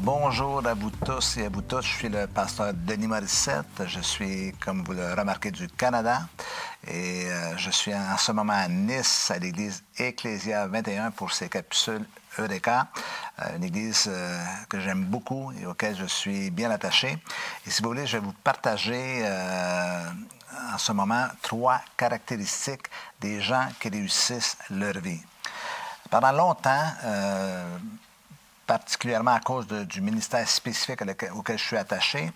Bonjour à vous tous et à vous toutes. Je suis le pasteur Denis Morissette. Je suis, comme vous le remarquez, du Canada. Et je suis en ce moment à Nice, à l'église Ecclésia 21 pour ces capsules Eureka, une église que j'aime beaucoup et auquel je suis bien attaché. Et si vous voulez, je vais vous partager en ce moment 3 caractéristiques des gens qui réussissent leur vie. Pendant longtemps, particulièrement à cause du ministère spécifique auquel je suis attaché,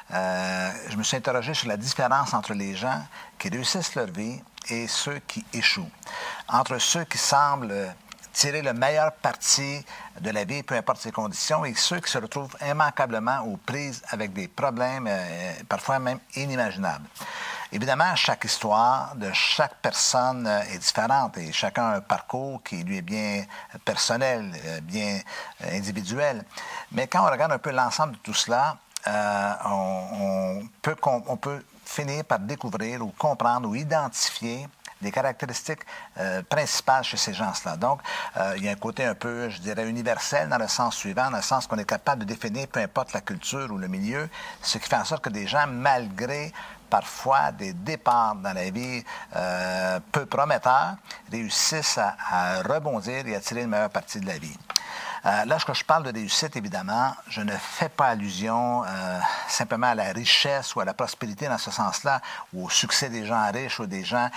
je me suis interrogé sur la différence entre les gens qui réussissent leur vie et ceux qui échouent. Entre ceux qui semblent tirer le meilleur parti de la vie, peu importe ses conditions, et ceux qui se retrouvent immanquablement aux prises avec des problèmes, parfois même inimaginables. Évidemment, chaque histoire de chaque personne est différente et chacun a un parcours qui lui est bien personnel, bien individuel. Mais quand on regarde un peu l'ensemble de tout cela, on peut finir par découvrir ou comprendre ou identifier des caractéristiques principales chez ces gens-là. Donc, il y a un côté un peu, je dirais, universel dans le sens suivant, dans le sens qu'on est capable de définir, peu importe la culture ou le milieu, ce qui fait en sorte que des gens, malgré parfois des départs dans la vie peu prometteurs, réussissent à rebondir et à tirer le meilleur parti de la vie. Lorsque je parle de réussite, évidemment, je ne fais pas allusion simplement à la richesse ou à la prospérité dans ce sens-là, ou au succès des gens riches ou des gens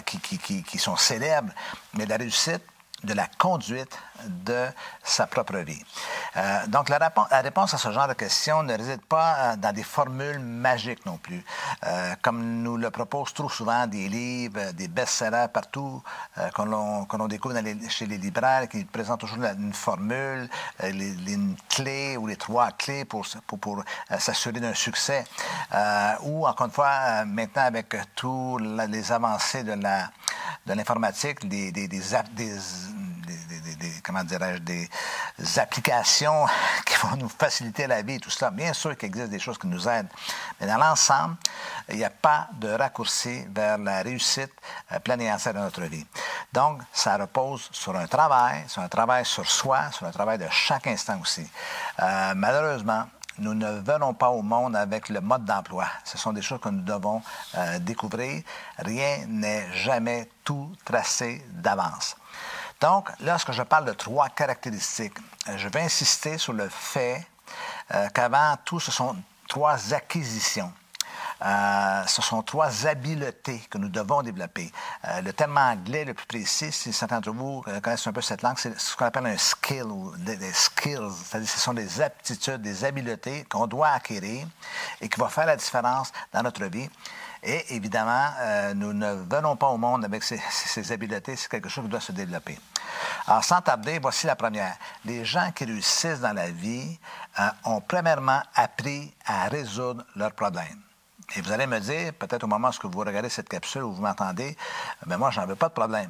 qui sont célèbres, mais la réussite de la conduite de sa propre vie. Donc, la réponse à ce genre de questions ne réside pas dans des formules magiques non plus. Comme nous le proposent trop souvent des livres, des best-sellers partout qu'on découvre chez les libraires, qui présentent toujours une formule, une clé ou les 3 clés pour s'assurer d'un succès. Ou, encore une fois, maintenant, avec tous les avancées de l'informatique, comment dirais-je, des applications qui vont nous faciliter la vie et tout cela. Bien sûr qu'il existe des choses qui nous aident, mais dans l'ensemble, il n'y a pas de raccourci vers la réussite pleine et entière de notre vie. Donc, ça repose sur un travail sur soi, sur un travail de chaque instant aussi. Malheureusement, nous ne venons pas au monde avec le mode d'emploi. Ce sont des choses que nous devons découvrir. Rien n'est jamais tout tracé d'avance. Donc, lorsque je parle de 3 caractéristiques, je vais insister sur le fait qu'avant tout, ce sont 3 acquisitions. Ce sont 3 habiletés que nous devons développer. Le terme anglais le plus précis, si certains d'entre vous connaissent un peu cette langue, c'est ce qu'on appelle un skill ou des skills. C'est-à-dire que ce sont des aptitudes, des habiletés qu'on doit acquérir et qui vont faire la différence dans notre vie. Et évidemment, nous ne venons pas au monde avec ces habiletés, c'est quelque chose qui doit se développer. Alors, sans tarder, voici la première. Les gens qui réussissent dans la vie ont premièrement appris à résoudre leurs problèmes. Et vous allez me dire, peut-être au moment où vous regardez cette capsule où vous m'entendez, bien moi, je n'en veux pas de problème.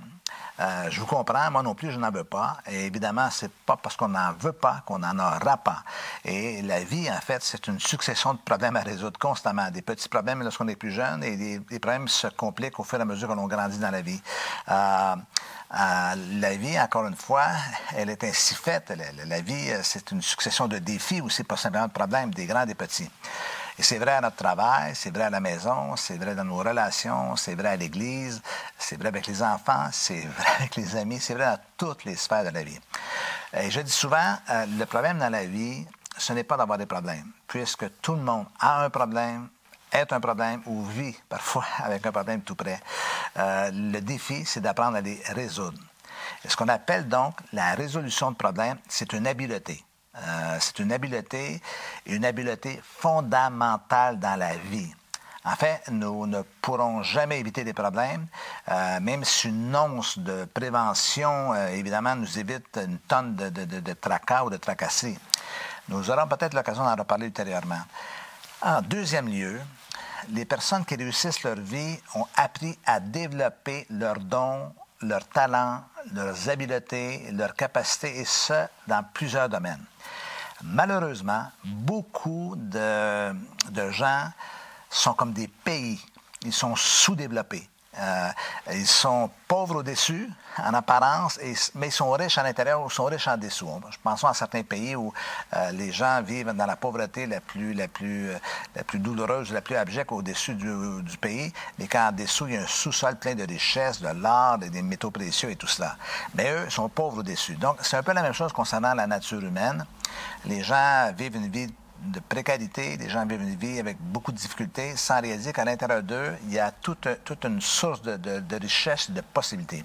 Je vous comprends, moi non plus, je n'en veux pas. Et évidemment, c'est pas parce qu'on n'en veut pas qu'on n'en aura pas. Et la vie, en fait, c'est une succession de problèmes à résoudre constamment. Des petits problèmes lorsqu'on est plus jeune et des problèmes se compliquent au fur et à mesure que l'on grandit dans la vie. La vie, encore une fois, elle est ainsi faite. La vie, c'est une succession de défis aussi, pas simplement de problèmes, des grands, des petits. Et c'est vrai à notre travail, c'est vrai à la maison, c'est vrai dans nos relations, c'est vrai à l'Église, c'est vrai avec les enfants, c'est vrai avec les amis, c'est vrai dans toutes les sphères de la vie. Et je dis souvent, le problème dans la vie, ce n'est pas d'avoir des problèmes, puisque tout le monde a un problème, est un problème ou vit parfois avec un problème tout près. Le défi, c'est d'apprendre à les résoudre. Et ce qu'on appelle donc la résolution de problèmes, c'est une habileté. C'est une habileté fondamentale dans la vie. En fait, nous ne pourrons jamais éviter des problèmes, même si une once de prévention, évidemment, nous évite une tonne de tracas ou de tracasseries. Nous aurons peut-être l'occasion d'en reparler ultérieurement. En deuxième lieu, les personnes qui réussissent leur vie ont appris à développer leurs dons, leurs talents, leurs habiletés, leurs capacités, et ce, dans plusieurs domaines. Malheureusement, beaucoup de gens sont comme des pays. Ils sont sous-développés. Ils sont pauvres au-dessus, en apparence, mais ils sont riches à l'intérieur ou sont riches en dessous. Pensons à certains pays où les gens vivent dans la pauvreté la plus douloureuse, la plus abjecte au-dessus du pays, mais qu'en dessous, il y a un sous-sol plein de richesses, de l'or, des métaux précieux et tout cela. Mais eux sont pauvres au-dessus. Donc, c'est un peu la même chose concernant la nature humaine. Les gens vivent une vie de précarité, les gens vivent une vie avec beaucoup de difficultés, sans réaliser qu'à l'intérieur d'eux, il y a toute une source de richesse et de possibilités.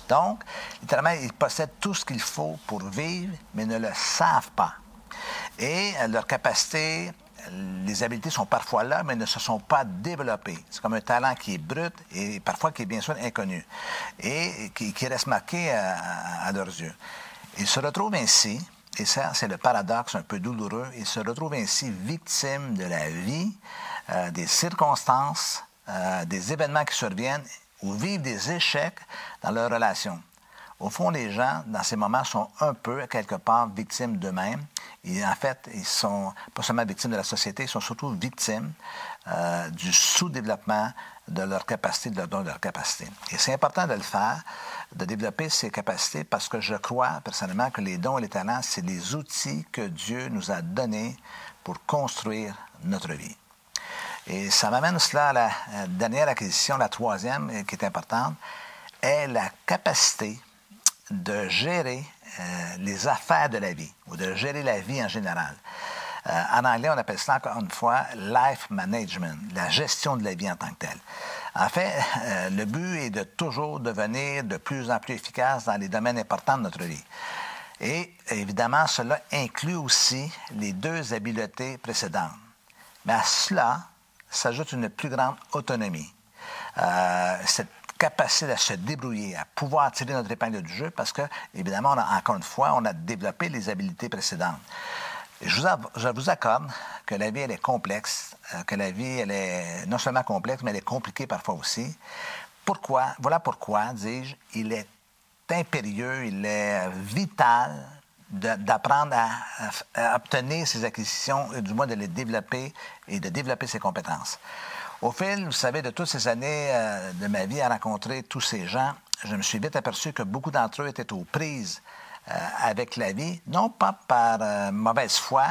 Donc, littéralement, ils possèdent tout ce qu'il faut pour vivre, mais ne le savent pas. Et leur capacité, les habiletés sont parfois là, mais ne se sont pas développées. C'est comme un talent qui est brut et parfois qui est bien sûr inconnu et qui reste marqué à leurs yeux. Ils se retrouvent ainsi. Et ça, c'est le paradoxe un peu douloureux. Ils se retrouvent ainsi victimes de la vie, des circonstances, des événements qui surviennent ou vivent des échecs dans leurs relations. Au fond, les gens, dans ces moments, sont un peu, quelque part, victimes d'eux-mêmes. Et en fait, ils sont pas seulement victimes de la société, ils sont surtout victimes du sous-développement de leur capacité, de leur don, de leur capacité. Et c'est important de le faire, de développer ces capacités, parce que je crois personnellement que les dons et les talents, c'est les outils que Dieu nous a donnés pour construire notre vie. Et ça m'amène cela à la dernière acquisition, la troisième, qui est importante, est la capacité de gérer les affaires de la vie, ou de gérer la vie en général. En anglais, on appelle cela, encore une fois, life management, la gestion de la vie en tant que telle. En fait, le but est de toujours devenir de plus en plus efficace dans les domaines importants de notre vie. Et évidemment, cela inclut aussi les deux habiletés précédentes. Mais à cela s'ajoute une plus grande autonomie. Cette capacité à se débrouiller, à pouvoir tirer notre épingle du jeu, parce que, évidemment, encore une fois, on a développé les habiletés précédentes. Je vous accorde que la vie, elle est complexe, que la vie, elle est non seulement complexe, mais elle est compliquée parfois aussi. Voilà pourquoi, dis-je, il est impérieux, il est vital d'apprendre à obtenir ces acquisitions, du moins de les développer et de développer ses compétences. Au fil, vous savez, de toutes ces années de ma vie à rencontrer tous ces gens, je me suis vite aperçu que beaucoup d'entre eux étaient aux prises avec la vie, non pas par mauvaise foi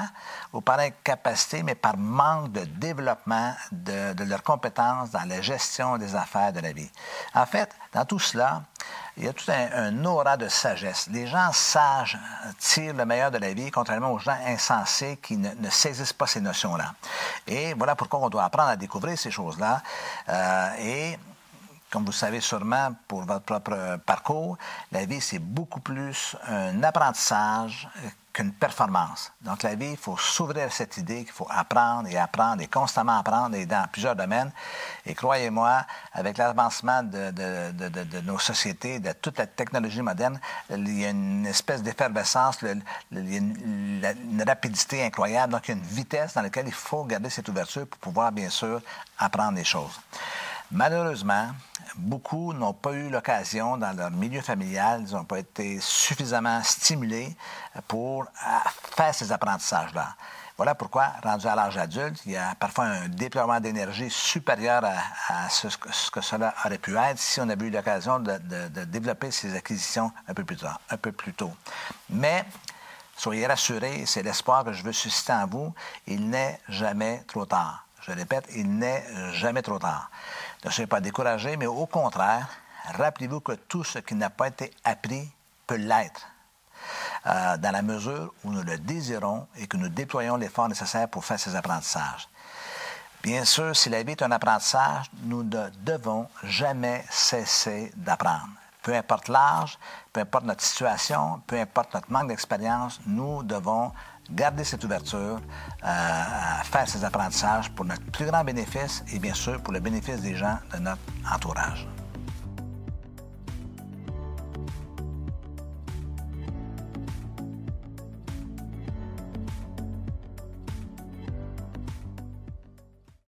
ou par incapacité, mais par manque de développement de leurs compétences dans la gestion des affaires de la vie. En fait, dans tout cela, il y a tout un aura de sagesse. Les gens sages tirent le meilleur de la vie, contrairement aux gens insensés qui ne saisissent pas ces notions-là. Et voilà pourquoi on doit apprendre à découvrir ces choses-là. Et comme vous savez sûrement pour votre propre parcours, la vie, c'est beaucoup plus un apprentissage qu'une performance. Donc, la vie, il faut s'ouvrir à cette idée qu'il faut apprendre et constamment apprendre et dans plusieurs domaines. Et croyez-moi, avec l'avancement de nos sociétés, de toute la technologie moderne, il y a une espèce d'effervescence, il y a une rapidité incroyable. Donc, il y a une vitesse dans laquelle il faut garder cette ouverture pour pouvoir, bien sûr, apprendre les choses. Malheureusement, beaucoup n'ont pas eu l'occasion dans leur milieu familial, ils n'ont pas été suffisamment stimulés pour faire ces apprentissages-là. Voilà pourquoi, rendu à l'âge adulte, il y a parfois un déploiement d'énergie supérieur à ce que cela aurait pu être si on avait eu l'occasion de développer ces acquisitions un peu plus tôt. Mais soyez rassurés, c'est l'espoir que je veux susciter en vous, il n'est jamais trop tard. Je répète, il n'est jamais trop tard. Ne soyez pas découragés, mais au contraire, rappelez-vous que tout ce qui n'a pas été appris peut l'être, dans la mesure où nous le désirons et que nous déployons l'effort nécessaire pour faire ces apprentissages. Bien sûr, si la vie est un apprentissage, nous ne devons jamais cesser d'apprendre. Peu importe l'âge, peu importe notre situation, peu importe notre manque d'expérience, nous devons garder cette ouverture, faire ces apprentissages pour notre plus grand bénéfice et bien sûr pour le bénéfice des gens de notre entourage.